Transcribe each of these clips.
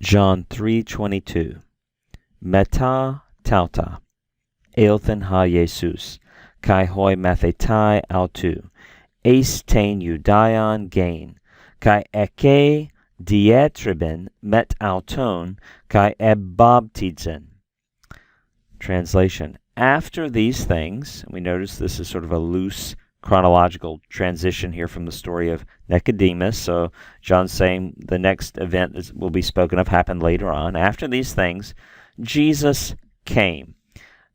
John 3:22. Meta tauta, eilthen ha Jesus, kai hoi mathetai autu, eistain Judaion gain, kai eke dietriben met auton, kai ebbaptizen. Translation: after these things, and we notice this is sort of a loose chronological transition here from the story of Nicodemus. So John's saying the next event that will be spoken of happened later on. After these things, Jesus came.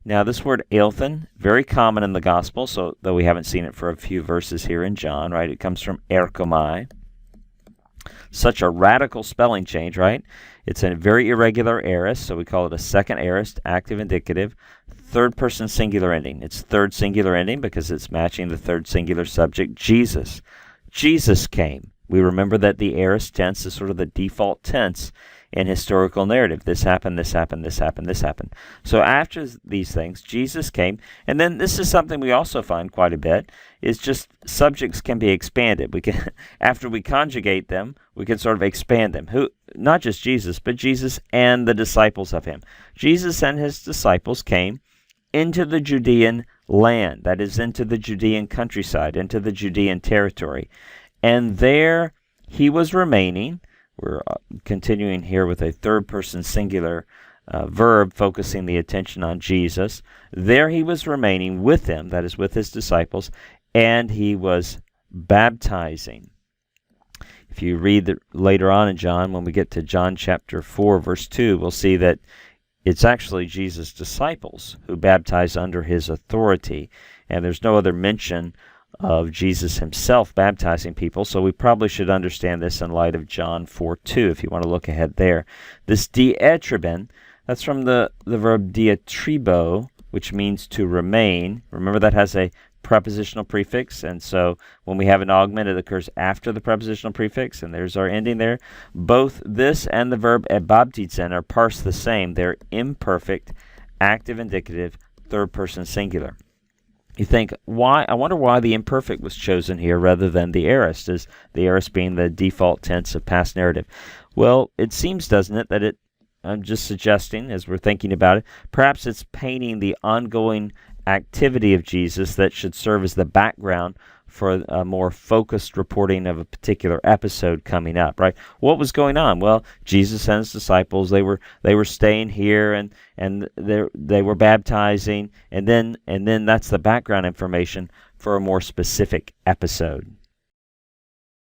Now, this word eilthen, very common in the gospel, so though we haven't seen it for a few verses here in John, right? It comes from erchomai. Such a radical spelling change, right? It's a very irregular aorist, so we call it a second aorist, active indicative, third person singular ending. It's third singular ending because it's matching the third singular subject, Jesus. Jesus came. We remember that the aorist tense is sort of the default tense in historical narrative. This happened, this happened, this happened, this happened. So after these things, Jesus came. And then this is something we also find quite a bit, is just subjects can be expanded. We can, after we conjugate them, we can sort of expand them. Who, not just Jesus, but Jesus and the disciples of him. Jesus and his disciples came into the Judean land, that is, into the Judean countryside, into the Judean territory. And there he was remaining. We're continuing here with a third-person singular verb, focusing the attention on Jesus. There he was remaining with them, that is, with his disciples, and he was baptizing. If you read later on in John, when we get to John chapter 4, verse 2, we'll see that it's actually Jesus' disciples who baptize under his authority, and there's no other mention of Jesus himself baptizing people, so we probably should understand this in light of John 4:2, if you want to look ahead there. This dietriben, that's from the verb dietribo, which means to remain. Remember that has a prepositional prefix, and so when we have an augment, it occurs after the prepositional prefix, and there's our ending there. Both this and the verb ebbaptizen are parsed the same. They're imperfect, active indicative, third person singular. You think, why? I wonder why the imperfect was chosen here rather than the aorist, as the aorist being the default tense of past narrative. Well, it seems, doesn't it, that I'm just suggesting, as we're thinking about it, perhaps it's painting the ongoing activity of Jesus that should serve as the background for a more focused reporting of a particular episode coming up, right? What was going on? Well, Jesus and his disciples, they were staying here, and they were baptizing, and then that's the background information for a more specific episode.